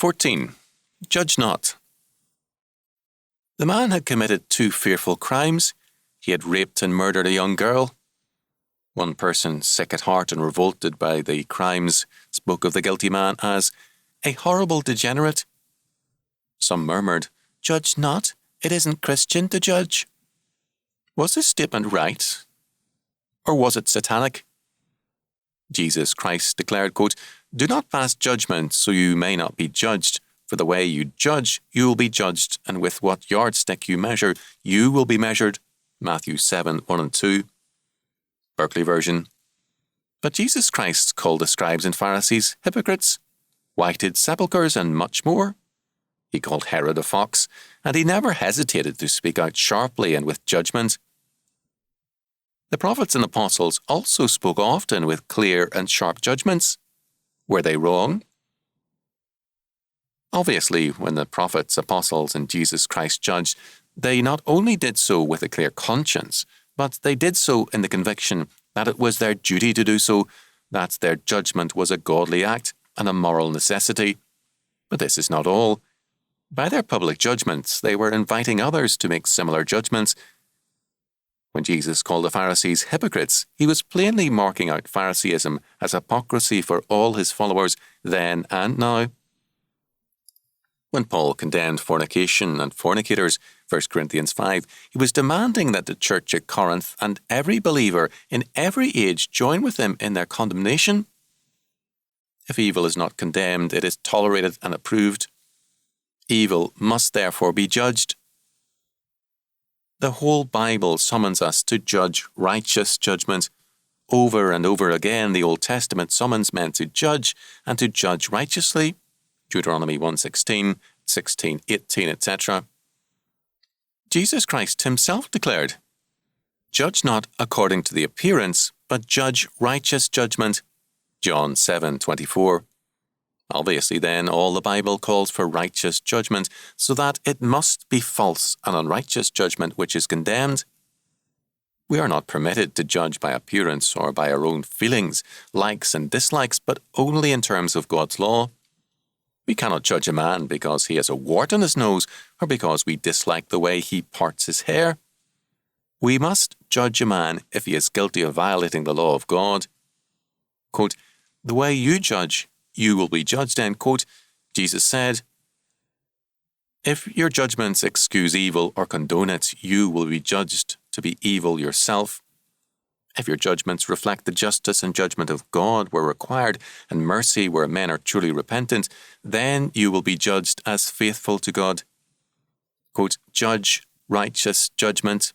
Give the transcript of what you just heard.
14. Judge not. The man had committed 2 fearful crimes. He had raped and murdered a young girl. One person, sick at heart and revolted by the crimes, spoke of the guilty man as a horrible degenerate. Some murmured, "Judge not, it isn't Christian to judge." Was this statement right? Or was it satanic? Jesus Christ declared, quote, "Do not pass judgment so you may not be judged. For the way you judge, you will be judged, and with what yardstick you measure, you will be measured." Matthew 7, 1 and 2. Berkeley version. But Jesus Christ called the scribes and Pharisees hypocrites, whited sepulchres, and much more. He called Herod a fox, and he never hesitated to speak out sharply and with judgment. The prophets and apostles also spoke often with clear and sharp judgments. Were they wrong? Obviously, when the prophets, apostles, and Jesus Christ judged, they not only did so with a clear conscience, but they did so in the conviction that it was their duty to do so, that their judgment was a godly act and a moral necessity. But this is not all. By their public judgments, they were inviting others to make similar judgments. When Jesus called the Pharisees hypocrites, he was plainly marking out Phariseeism as hypocrisy for all his followers then and now. When Paul condemned fornication and fornicators, 1 Corinthians 5, he was demanding that the church at Corinth and every believer in every age join with him in their condemnation. If evil is not condemned, it is tolerated and approved. Evil must therefore be judged. The whole Bible summons us to judge righteous judgment. Over and over again, the Old Testament summons men to judge and to judge righteously. Deuteronomy 1:16, 16:18, etc. Jesus Christ himself declared, "Judge not according to the appearance, but judge righteous judgment." John 7:24. Obviously, then, all the Bible calls for righteous judgment, so that it must be false and unrighteous judgment which is condemned. We are not permitted to judge by appearance or by our own feelings, likes and dislikes, but only in terms of God's law. We cannot judge a man because he has a wart on his nose or because we dislike the way he parts his hair. We must judge a man if he is guilty of violating the law of God. Quote, "The way you judge, you will be judged," end quote. Jesus said, "If your judgments excuse evil or condone it, you will be judged to be evil yourself. If your judgments reflect the justice and judgment of God where required, and mercy where men are truly repentant, then you will be judged as faithful to God." Quote, "Judge righteous judgment,"